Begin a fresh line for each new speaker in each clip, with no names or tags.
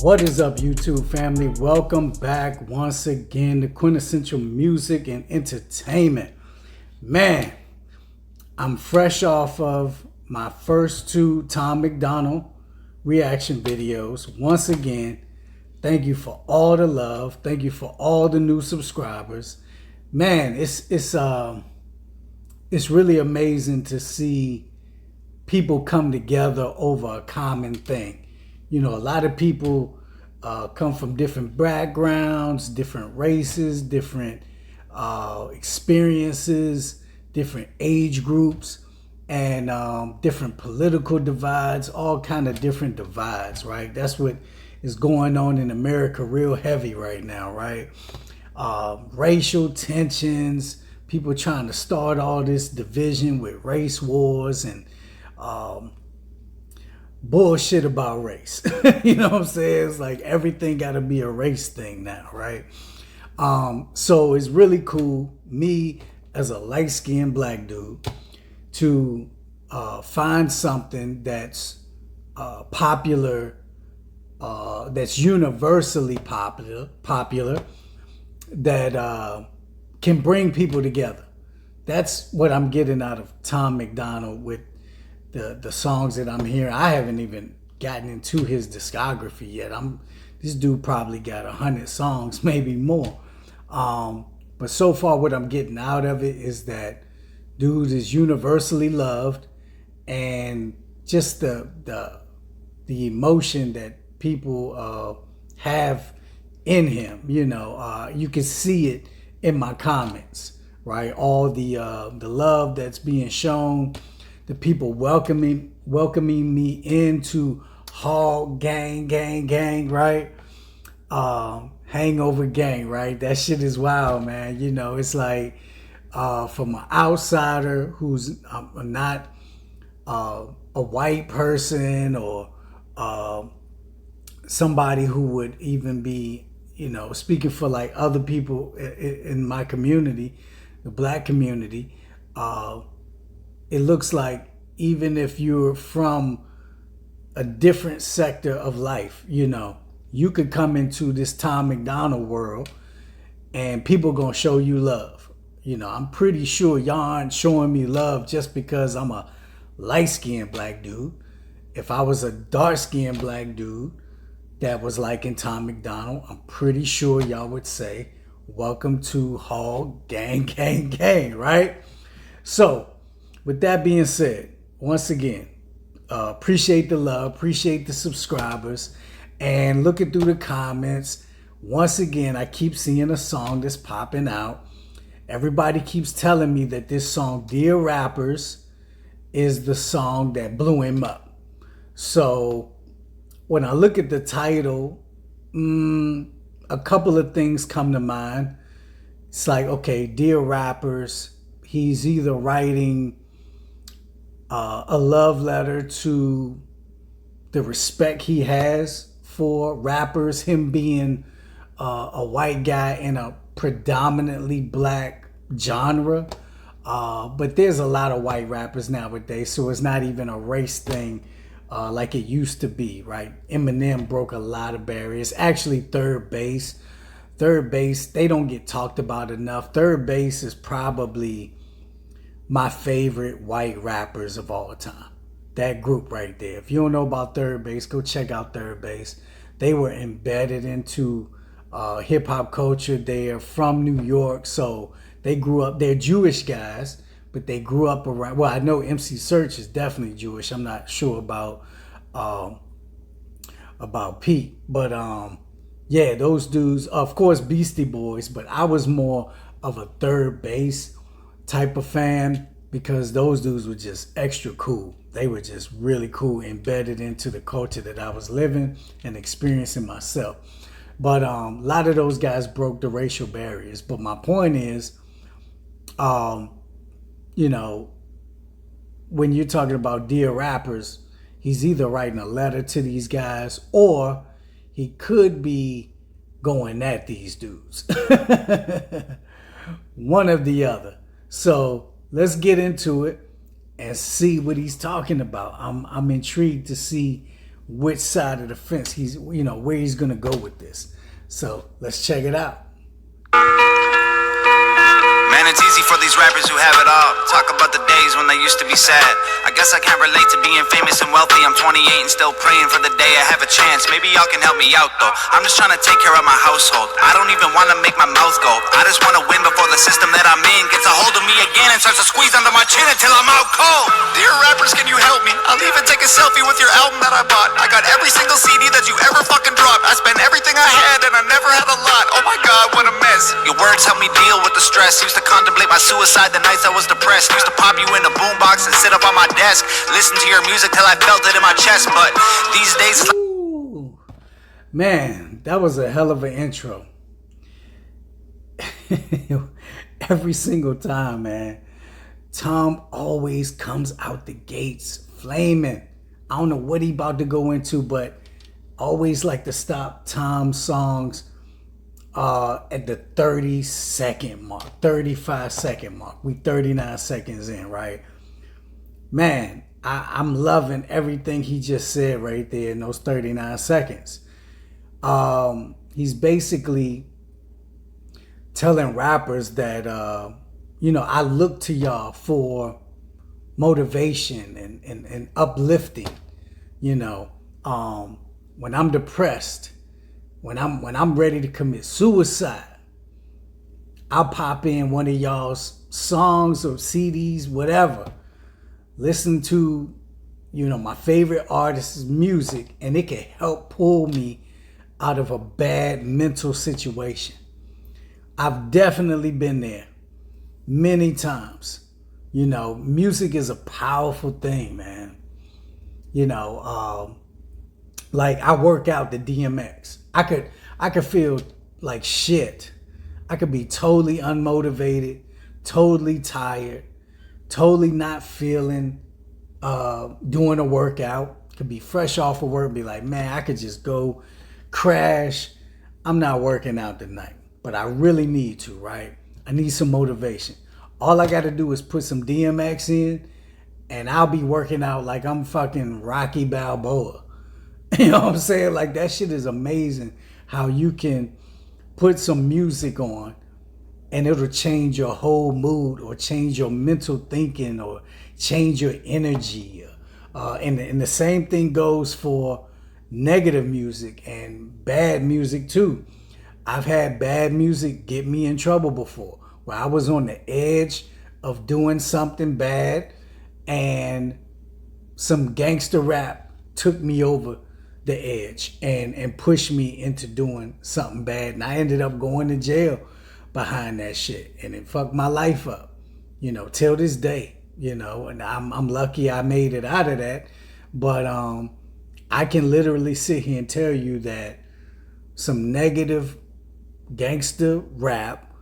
What is up, YouTube family? Welcome back once again to Quintessential Music and Entertainment. Man, I'm fresh off of my first two Tom Macdonald reaction videos. Once again, thank you for all the love. Thank you for all the new subscribers. Man, it's really amazing to see people come together over a common thing. You know, a lot of people come from different backgrounds, different races, different experiences, different age groups, and different political divides, all kind of different divides, right? That's what is going on in America real heavy right now, right? Racial tensions, people trying to start all this division with race wars and bullshit about race. You know what I'm saying? It's like everything got to be a race thing now, right? So it's really cool, me as a light-skinned black dude, to find something that's popular, that's universally popular, that can bring people together. That's what I'm getting out of Tom Macdonald with the songs that I'm hearing. I haven't even gotten into his discography yet. This dude probably got 100 songs, maybe more. But so far what I'm getting out of it is that dude is universally loved, and just the emotion that people have in him, you know, you can see it in my comments, right? All the love that's being shown, the people welcoming me into Hall gang, right? Hangover gang, right? That shit is wild, man. You know, it's like from an outsider who's not a white person, or somebody who would even be, you know, speaking for like other people in my community, the black community. It looks like even if you're from a different sector of life, you know, you could come into this Tom Macdonald world and people gonna show you love. You know, I'm pretty sure y'all aren't showing me love just because I'm a light-skinned black dude. If I was a dark-skinned black dude that was like in Tom Macdonald, I'm pretty sure y'all would say, welcome to Hall gang, right? So, with that being said, once again, appreciate the love, appreciate the subscribers, and looking through the comments, once again, I keep seeing a song that's popping out. Everybody keeps telling me that this song, Dear Rappers, is the song that blew him up. So when I look at the title, a couple of things come to mind. It's like, okay, Dear Rappers, he's either writing a love letter to the respect he has for rappers, him being a white guy in a predominantly black genre. But there's a lot of white rappers nowadays, so it's not even a race thing like it used to be, right? Eminem broke a lot of barriers. Actually, Third Base, they don't get talked about enough. Third Base is probably my favorite white rappers of all time. That group right there. If you don't know about Third Base, go check out Third Base. They were embedded into hip-hop culture. They are from New York, so they grew up. They're Jewish guys, but they grew up around. Well, I know MC Search is definitely Jewish. I'm not sure about Pete, but yeah, those dudes. Of course, Beastie Boys, but I was more of a Third Base type of fan because those dudes were just extra cool. They were just really cool, embedded into the culture that I was living and experiencing myself. But a lot of those guys broke the racial barriers. But my point is, you know, when you're talking about Dear Rappers, he's either writing a letter to these guys or he could be going at these dudes. One of the other. So let's get into it and see what he's talking about. I'm intrigued to see which side of the fence he's, where he's gonna go with this. So let's check it out.
Man, it's easy for these rappers who have it all. Talk about the days when they used to be sad. I guess I can't relate to being famous and wealthy. I'm 28 and still praying for the day I have a chance. Maybe y'all can help me out though. I'm just trying to take care of my household. I don't even want to make my mouth go. I just want to win before the system that I'm in gets a hold of me again and starts to squeeze under my chin until I'm out cold. Dear rappers, can you help me? I'll even take a selfie with your album that I bought. I got every single CD that you ever fucking dropped. I spent everything I had and I never had a lot. Oh my god, what a mess. Your words help me deal with the stress. Used to contemplate my suicide the nights I was depressed. Used to pop you in a boombox and sit up on my desk, listen to your music till I felt it in my chest. But these days,
ooh, man, that was a hell of an intro. Every single time, man, Tom always comes out the gates flaming. I don't know what he about to go into, but always like to stop Tom's songs at the 30-second mark, 35-second mark. We 39 seconds in, right? Man, I'm loving everything he just said right there in those 39 seconds. He's basically telling rappers that, I look to y'all for motivation and uplifting, when I'm depressed, when I'm ready to commit suicide, I'll pop in one of y'all's songs or CDs, whatever, listen to, my favorite artist's music, and it can help pull me out of a bad mental situation. I've definitely been there many times. Music is a powerful thing, man. Like I work out the DMX. I could feel like shit. I could be totally unmotivated, totally tired, totally not feeling doing a workout. Could be fresh off of work, be like, man, I could just go crash. I'm not working out tonight, but I really need to, right? I need some motivation. All I got to do is put some DMX in, and I'll be working out like I'm fucking Rocky Balboa. You know what I'm saying? Like, that shit is amazing how you can put some music on and it'll change your whole mood or change your mental thinking or change your energy. And the same thing goes for negative music and bad music too. I've had bad music get me in trouble before, where I was on the edge of doing something bad and some gangster rap took me over the edge and pushed me into doing something bad. And I ended up going to jail behind that shit. And it fucked my life up, till this day, and I'm lucky I made it out of that. But I can literally sit here and tell you that some negative gangster rap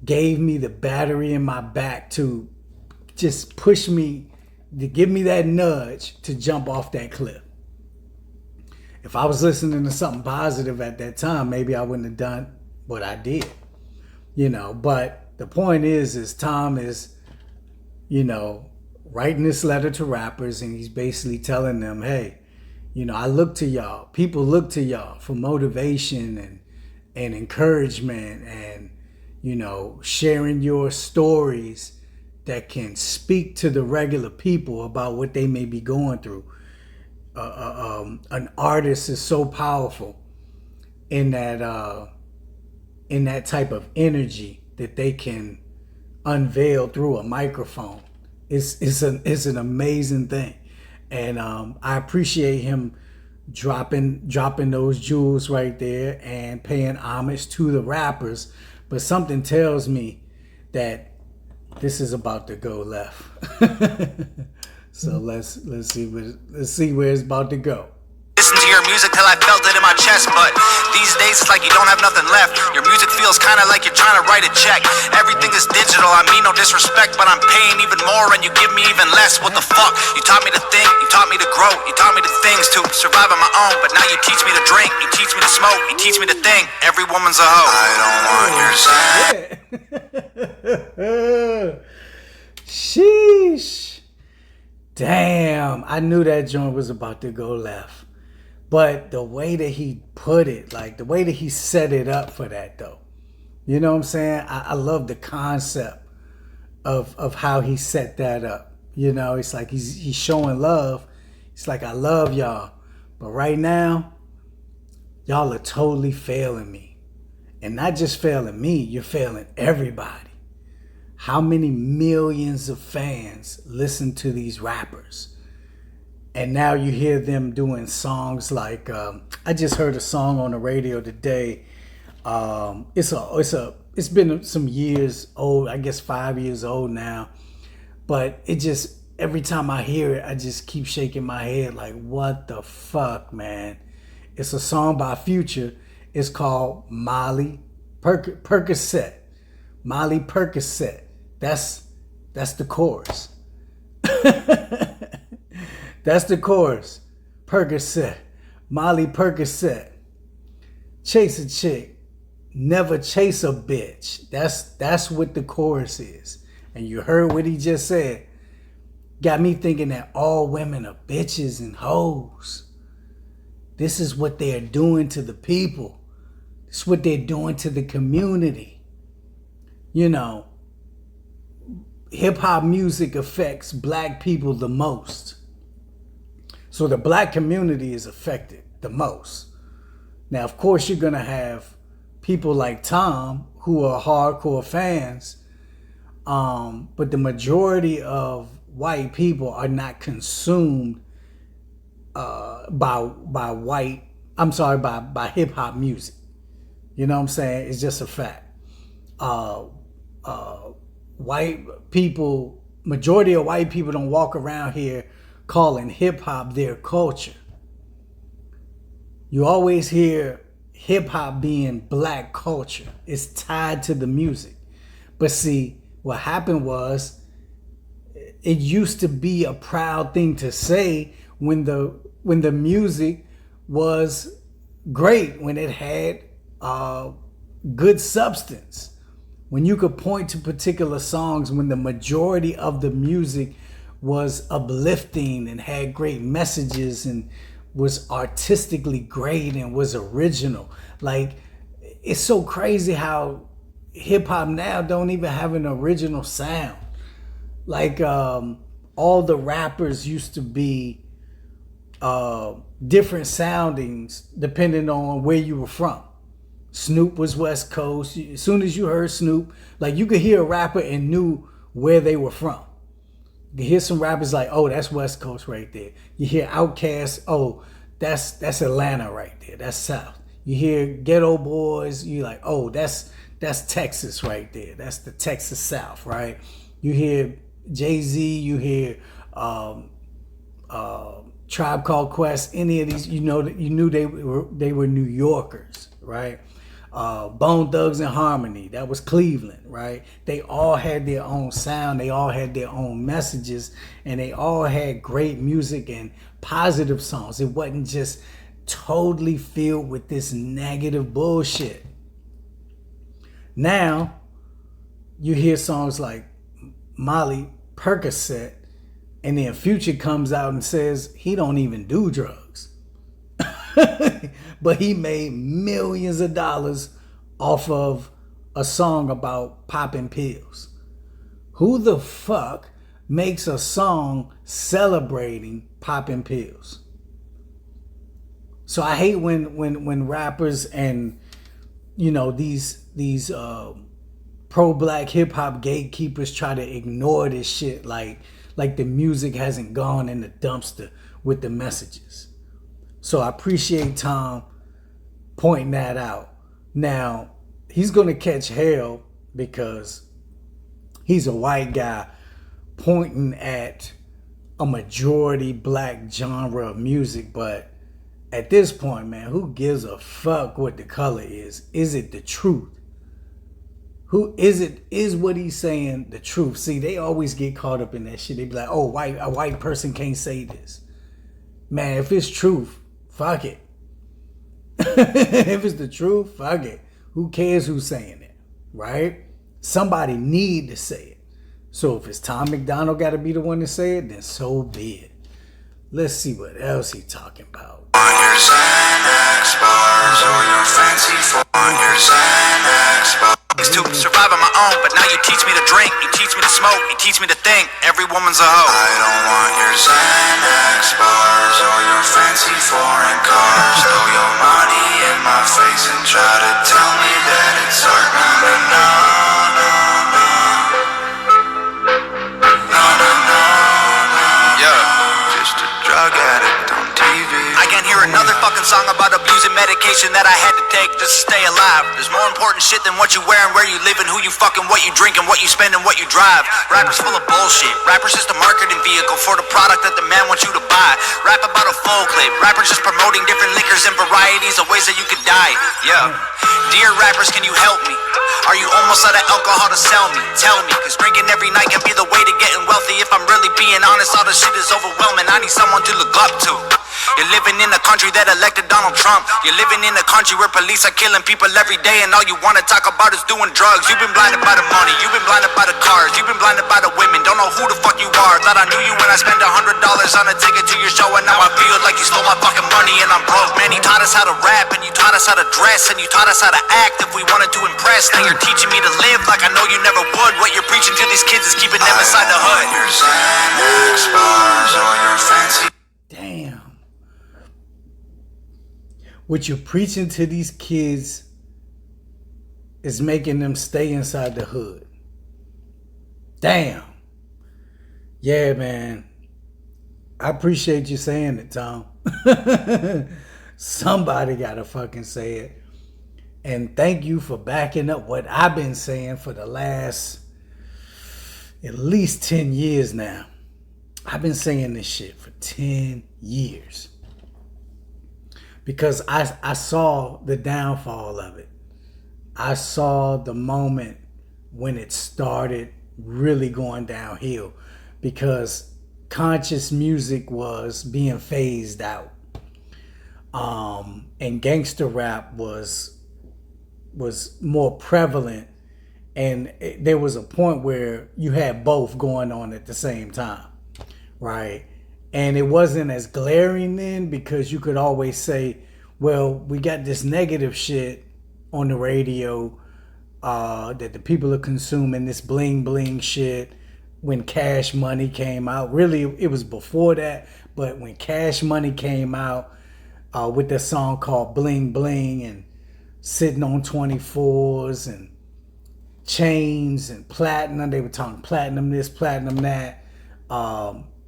gave me the battery in my back to just push me, to give me that nudge to jump off that cliff. If I was listening to something positive at that time, maybe I wouldn't have done what I did, but the point is Tom is, writing this letter to rappers, and he's basically telling them, hey, I look to y'all. People look to y'all for motivation and encouragement and, sharing your stories that can speak to the regular people about what they may be going through. An artist is so powerful in that type of energy that they can unveil through a microphone. It's an amazing thing, and I appreciate him dropping those jewels right there and paying homage to the rappers. But something tells me that this is about to go left. So let's see where it's about to go.
listen to your music till I felt it in my chest, but these days it's like you don't have nothing left. Your music feels kinda like you're trying to write a check. Everything is digital, I mean no disrespect, but I'm paying even more and you give me even less. What the fuck? You taught me to think, you taught me to grow, you taught me the things to survive on my own, but now you teach me to drink, you teach me to smoke, you teach me to think. Every woman's a hoe. I don't want your sex.
Sheesh. Damn, I knew that joint was about to go left. But the way that he put it, like the way that he set it up for that though, you know what I'm saying? I love the concept of how he set that up. You know, it's like he's showing love. It's like, I love y'all, but right now, y'all are totally failing me. And not just failing me, you're failing everybody. How many millions of fans listen to these rappers? And now you hear them doing songs like, I just heard a song on the radio today. It's been some years old, I guess 5 years old now. But it just, every time I hear it, I just keep shaking my head like, what the fuck, man? It's a song by Future. It's called Molly Percocet. Molly Percocet. That's the chorus. That's the chorus. Percocet. Molly Percocet. Chase a chick. Never chase a bitch. That's what the chorus is. And you heard what he just said. Got me thinking that all women are bitches and hoes. This is what they're doing to the people. This is what they're doing to the community. You know, hip hop music affects black people the most. So the black community is affected the most. Now, of course, you're going to have people like Tom who are hardcore fans. But the majority of white people are not consumed by hip hop music. You know what I'm saying? It's just a fact. White people, majority of white people don't walk around here calling hip hop their culture. You always hear hip hop being black culture. It's tied to the music. But see, what happened was, it used to be a proud thing to say when the music was great, when it had good substance, when you could point to particular songs, when the majority of the music was uplifting and had great messages and was artistically great and was original. Like, it's so crazy how hip hop now don't even have an original sound. Like, all the rappers used to be different soundings depending on where you were from. Snoop was West Coast. As soon as you heard Snoop, like, you could hear a rapper and knew where they were from. You hear some rappers like, oh, that's West Coast right there. You hear Outkast, oh, that's Atlanta right there. That's South. You hear Ghetto Boys, you like, oh, that's Texas right there. That's the Texas South, right? You hear Jay-Z, you hear Tribe Called Quest, any of these, you knew they were New Yorkers, right? Bone Thugs and Harmony, that was Cleveland, right? They all had their own sound, they all had their own messages, and they all had great music and positive songs. It wasn't just totally filled with this negative bullshit. Now, you hear songs like Molly Percocet, and then Future comes out and says he don't even do drugs. But he made millions of dollars off of a song about popping pills. Who the fuck makes a song celebrating popping pills? So I hate when rappers and, you know, these pro-black hip-hop gatekeepers try to ignore this shit like the music hasn't gone in the dumpster with the messages. So I appreciate Tom pointing that out. Now, he's going to catch hell because he's a white guy pointing at a majority black genre of music. But at this point, man, who gives a fuck what the color is? Is it the truth? Who is it? Is what he's saying the truth? See, they always get caught up in that shit. They be like, oh, a white person can't say this. Man, if it's truth, fuck it. If it's the truth, fuck it. Who cares who's saying it, right? Somebody need to say it. So if it's Tom Macdonald got to be the one to say it, then so be it. Let's see what else he talking about.
On your Xanax bars or your fancy on your Xanax bars. To survive on my own, but now you teach me to drink, you teach me to smoke, you teach me to think. Every woman's a hoe. I don't want your Xanax bars or your fancy foreign cars. Throw your money in my face and try to tell me that it's art. No, no, no, no, no. No, no, no, no. Yeah, just a drug addict on TV. I can't hear another fucking song about abusing medication that I had to take just to stay alive. There's more important shit than what you wear and where you live and who you fucking, what you drink and what you spend and what you drive. Rappers full of bullshit. Rappers just a marketing vehicle for the product that the man wants you to buy. Rap about a full clip. Rappers just promoting different liquors and varieties of ways that you could die. Yeah. Dear rappers, can you help me? Are you almost out of alcohol to sell me? Tell me, cause drinking every night can be the way to getting wealthy. If I'm really being honest, all the shit is overwhelming. I need someone to look up to. You're living in a country that elected Donald Trump. You're living in a country where police are killing people every day, and all you wanna talk about is doing drugs. You've been blinded by the money, you've been blinded by the cars, you've been blinded by the women. Don't know who the fuck you are. Thought I knew you when I spent $100 on a ticket to your show, and now I feel like you stole my fucking money and I'm broke. Man, you taught us how to rap, and you taught us how to dress, and you taught us how to act if we wanted to impress. Now you're teaching me to live like I know you never would. What you're preaching to these kids is keeping them inside the hood. Your Xanax bars or your fancy.
Damn. What you're preaching to these kids is making them stay inside the hood. Damn. Yeah, man. I appreciate you saying it, Tom. Somebody gotta fucking say it. And thank you for backing up what I've been saying for the last at least 10 years now. I've been saying this shit for 10 years. Because I saw the downfall of it. I saw the moment when it started really going downhill, because conscious music was being phased out, and gangster rap was more prevalent, and there was a point where you had both going on at the same time, right? And it wasn't as glaring then, because you could always say, well, we got this negative shit on the radio that the people are consuming, this bling bling shit. When Cash Money came out, really it was before that, but when Cash Money came out with that song called Bling Bling, and sitting on 24s and chains and platinum, they were talking platinum this, platinum that.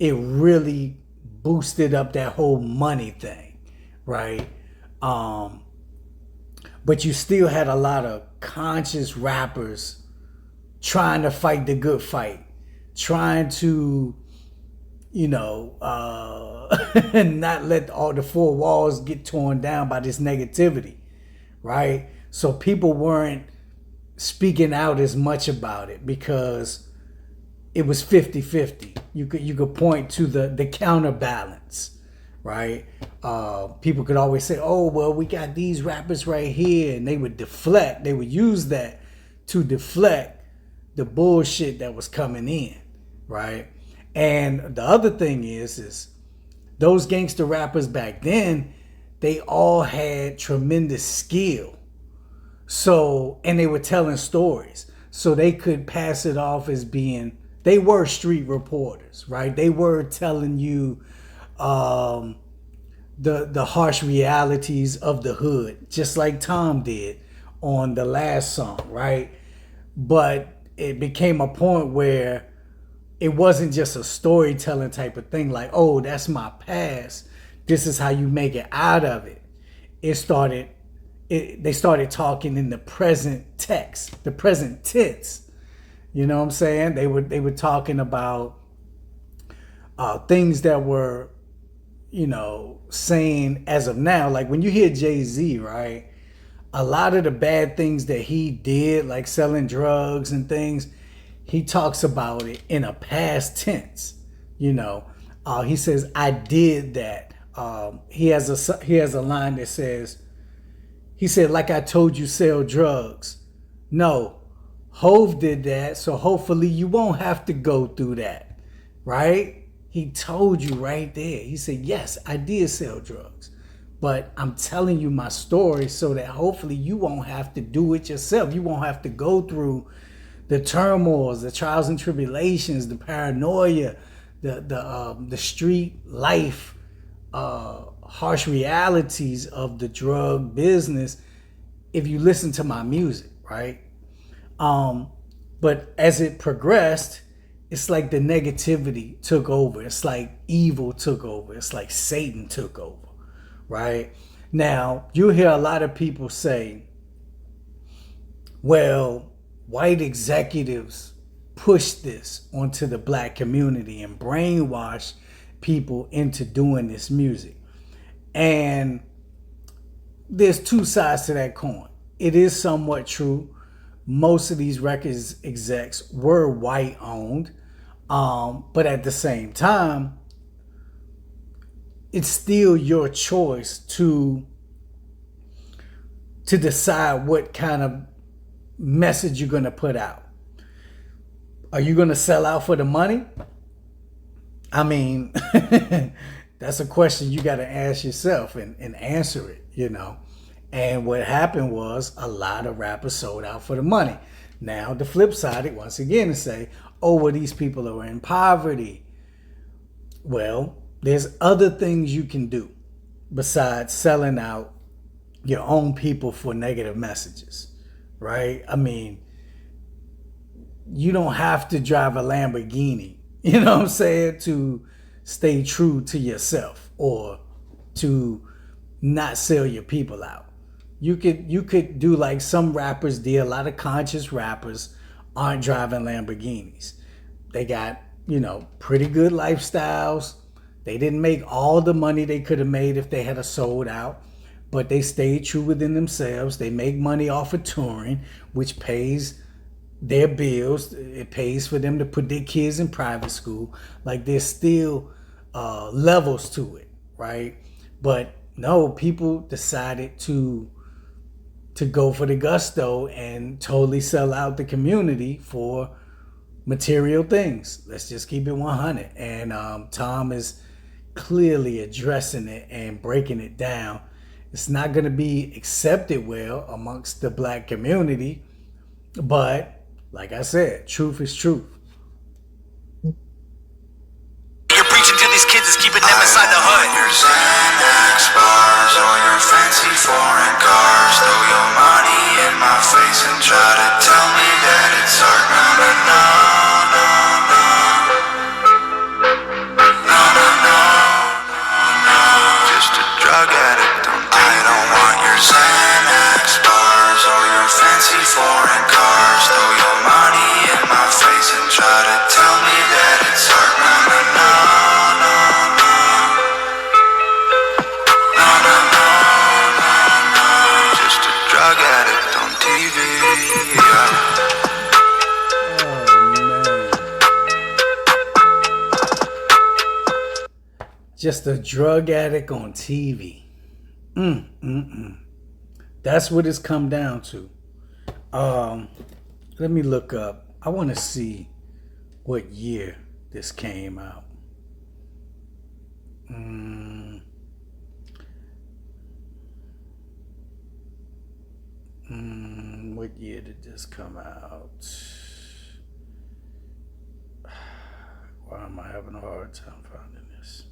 It really boosted up that whole money thing, right? But you still had a lot of conscious rappers trying to fight the good fight, trying to, not let all the four walls get torn down by this negativity, right? So people weren't speaking out as much about it because it was 50-50. You could point to the counterbalance, right? People could always say, oh, well, we got these rappers right here, and they would deflect. They would use that to deflect the bullshit that was coming in, right? And the other thing is those gangster rappers back then, they all had tremendous skill. So, and they were telling stories. So they could pass it off as being, they were street reporters, right? They were telling you the harsh realities of the hood, just like Tom did on the last song, right? But it became a point where it wasn't just a storytelling type of thing, like, oh, that's my past, this is how you make it out of it. They started talking in the present text, the present tense. You know what I'm saying? They were talking about things that were, saying as of now. Like when you hear Jay-Z, right? A lot of the bad things that he did, like selling drugs and things, he talks about it in a past tense. He says, I did that. He has a line that says, he said, like I told you, sell drugs. No, Hove did that, so hopefully you won't have to go through that, right? He told you right there. He said, yes, I did sell drugs. But I'm telling you my story so that hopefully you won't have to do it yourself. You won't have to go through the turmoils, the trials and tribulations, the paranoia, the street life, harsh realities of the drug business if you listen to my music, right? But as it progressed, it's like the negativity took over. It's like evil took over. It's like Satan took over, right? Now, you hear a lot of people say, well, white executives push this onto the black community and brainwash people into doing this music. And there's two sides to that coin. It is somewhat true. Most of these records execs were white owned. But at the same time, it's still your choice to decide what kind of message you're going to put out. Are you going to sell out for the money? I mean, that's a question you got to ask yourself and answer it, you know. And what happened was a lot of rappers sold out for the money. Now, the flip side, it once again is say, oh, well, these people are in poverty. Well, there's other things you can do besides selling out your own people for negative messages, right? I mean, you don't have to drive a Lamborghini, you know what I'm saying, to stay true to yourself or to not sell your people out. You could do like some rappers did. A lot of conscious rappers aren't driving Lamborghinis. They got, you know, pretty good lifestyles. They didn't make all the money they could have made if they had a sold out, but they stayed true within themselves. They make money off of touring, which pays their bills. It pays for them to put their kids in private school. Like, there's still levels to it, right? But no, people decided to go for the gusto and totally sell out the community for material things. Let's just keep it 100. And Tom is clearly addressing it and breaking it down. It's not going to be accepted well amongst the black community, but like I said, truth is truth.
You're preaching to these kids is keeping them inside the hood. Your Xanax bars or your fancy foreign cars. Throw your money in my face and try to tell me that it's art. No, no, no, no, no. No, no, no, no. Just a drug addict. I don't want your Xanax bars or your fancy foreign cars. Throw your money in my face and try to tell me that it's art. No, no, no, no, no. No, no, no, no, no. Just a drug addict on TV. Yeah.
Just a drug addict on TV. That's what it's come down to. Let me look up. I want to see what year this came out. What year did this come out? Why am I having a hard time finding this?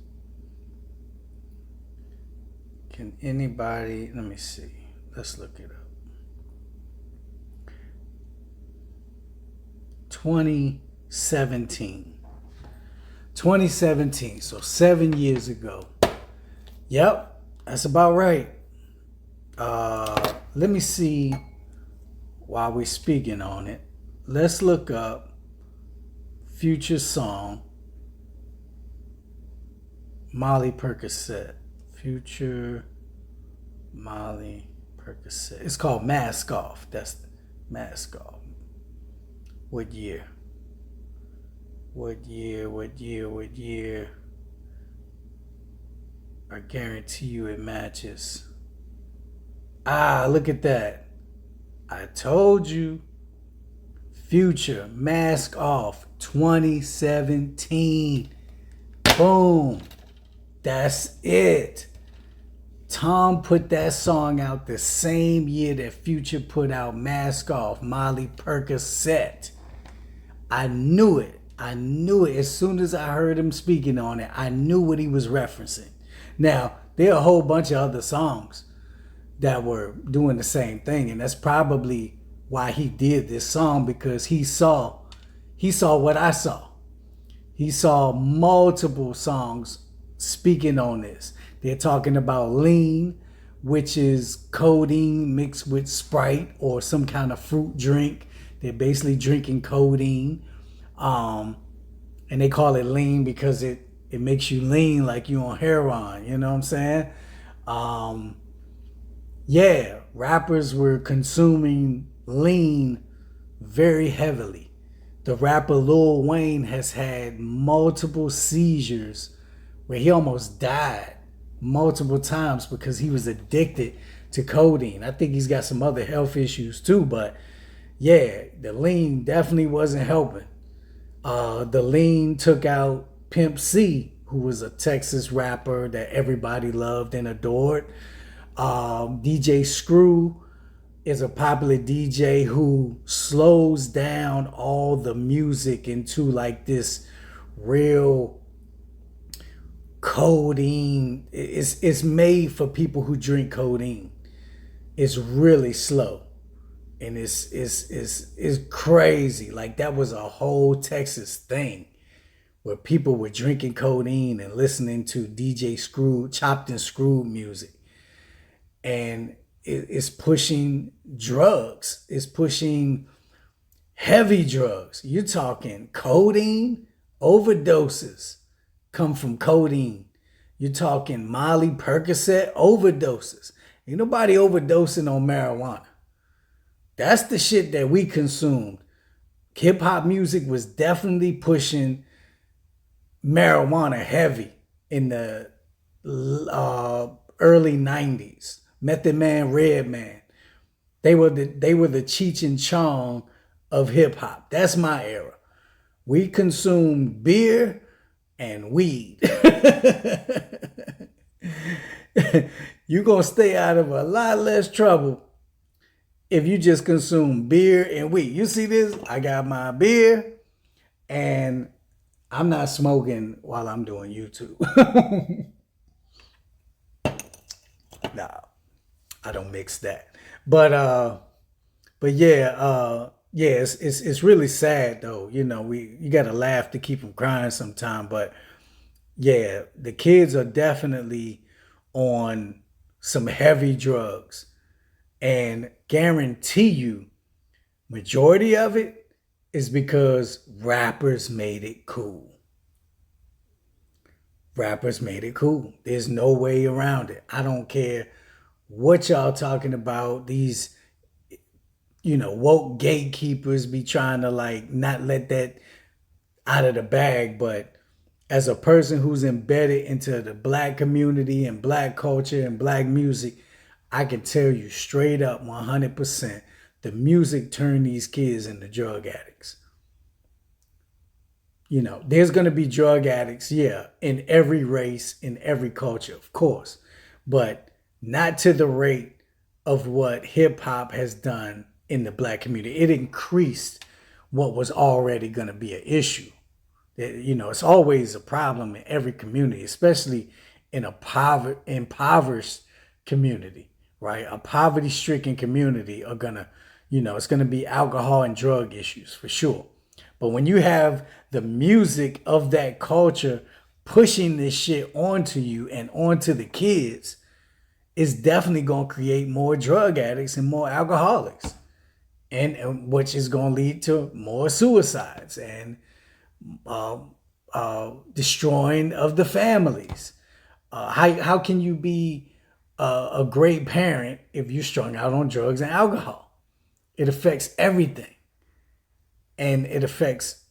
Can anybody, let me see. Let's look it up. 2017. 2017, so 7 years ago. Yep, that's about right. Let me see while we're speaking on it. Let's look up Future song, Molly Percocet. Future Molly Percocet. It's called Mask Off. That's the Mask Off. What year? What year? I guarantee you it matches. Look at that. I told you. Future, Mask Off, 2017. Boom. That's it. Tom put that song out the same year that Future put out Mask Off, Molly Percocet. I knew it. I knew it. As soon as I heard him speaking on it, I knew what he was referencing. Now, there are a whole bunch of other songs that were doing the same thing, and that's probably why he did this song, because he saw what I saw. He saw multiple songs speaking on this. They're talking about lean, which is codeine mixed with Sprite or some kind of fruit drink. They're basically drinking codeine. And they call it lean because it makes you lean like you on heroin. You know what I'm saying? Yeah, rappers were consuming lean very heavily. The rapper Lil Wayne has had multiple seizures where he almost died multiple times because he was addicted to codeine. I think he's got some other health issues too, but yeah, the lean definitely wasn't helping. The lean took out Pimp C, who was a Texas rapper that everybody loved and adored. DJ Screw is a popular DJ who slows down all the music into like this real codeine. It's made for people who drink codeine. It's really slow. And it's crazy. Like, that was a whole Texas thing where people were drinking codeine and listening to DJ Screw, chopped and screwed music. And it's pushing drugs. It's pushing heavy drugs. You're talking codeine overdoses come from codeine. You're talking Molly Percocet overdoses. Ain't nobody overdosing on marijuana. That's the shit that we consumed. Hip hop music was definitely pushing marijuana heavy in the early 90s. Method Man, Redman. They were the Cheech and Chong of hip hop. That's my era. We consumed beer and weed. You're going to stay out of a lot less trouble if you just consume beer and weed. You see this? I got my beer and I'm not smoking while I'm doing YouTube. Nah, I don't mix that. But yeah, it's really sad though. You know, you got to laugh to keep from crying sometime. But yeah, the kids are definitely on some heavy drugs, and guarantee you, majority of it is because rappers made it cool. Rappers made it cool. There's no way around it. I don't care what y'all talking about. These, woke gatekeepers be trying to like not let that out of the bag. But as a person who's embedded into the black community and black culture and black music, I can tell you straight up 100%, the music turned these kids into drug addicts. There's going to be drug addicts, yeah, in every race, in every culture, of course, but not to the rate of what hip hop has done in the black community. It increased what was already going to be an issue. It's always a problem in every community, especially in a impoverished community, right? A poverty-stricken community are gonna, it's gonna be alcohol and drug issues for sure. But when you have the music of that culture pushing this shit onto you and onto the kids, it's definitely gonna create more drug addicts and more alcoholics, and which is gonna lead to more suicides and destroying of the families. How can you be a great parent if you're strung out on drugs and alcohol? It affects everything, and it affects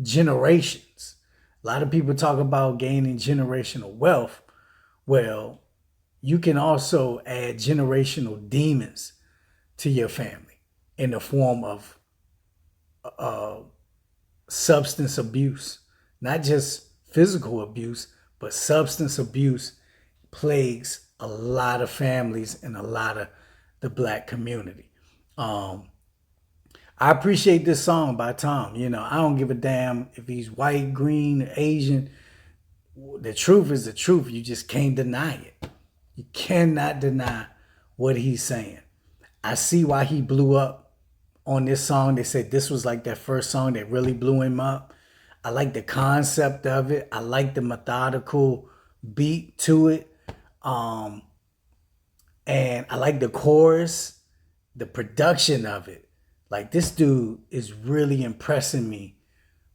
generations. A lot of people talk about gaining generational wealth. Well, you can also add generational demons to your family in the form of substance abuse, not just physical abuse, but substance abuse plagues a lot of families and a lot of the black community. I appreciate this song by Tom. You know, I don't give a damn if he's white, green, Asian. The truth is the truth. You just can't deny it. You cannot deny what he's saying. I see why he blew up on this song. They said this was like that first song that really blew him up. I like the concept of it. I like the methodical beat to it. And I like the chorus, the production of it. Like, this dude is really impressing me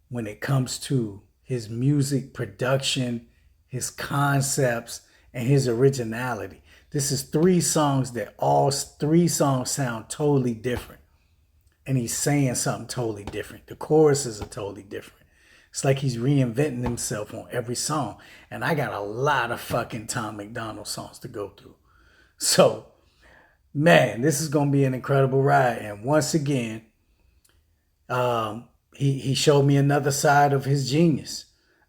when it comes to his music production, his concepts, and his originality. This is three songs that all three songs sound totally different. And he's saying something totally different. The choruses are totally different. It's like he's reinventing himself on every song. And I got a lot of fucking Tom Macdonald songs to go through. So, man, this is going to be an incredible ride. And once again, he showed me another side of his genius.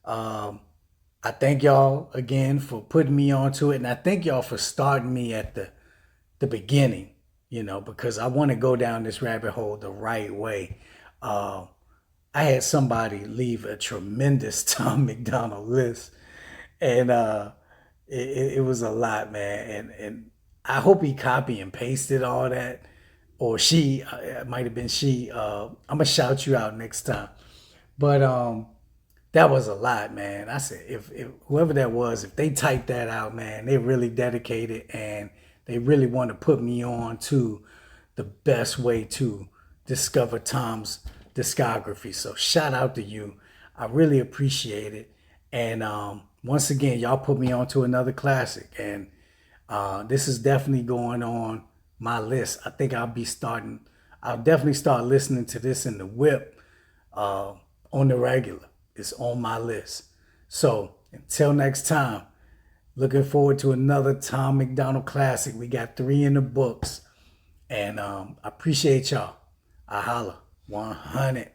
I thank y'all again for putting me onto it. And I thank y'all for starting me at the beginning, you know, because I want to go down this rabbit hole the right way. I had somebody leave a tremendous Tom Macdonald list. And it was a lot, man. And I hope he copy and pasted all that, or she, it might have been she. I'm gonna shout you out next time. But that was a lot, man. I said, if whoever that was, if they typed that out, man, they really dedicated and they really want to put me on to the best way to discover Tom's discography. So shout out to you. I really appreciate it. And once again, y'all put me on to another classic. And this is definitely going on my list. I think I'll definitely start listening to this in the whip on the regular. It's on my list. So until next time, looking forward to another Tom Macdonald classic. We got 3 in the books. And I appreciate y'all. I holla. 100.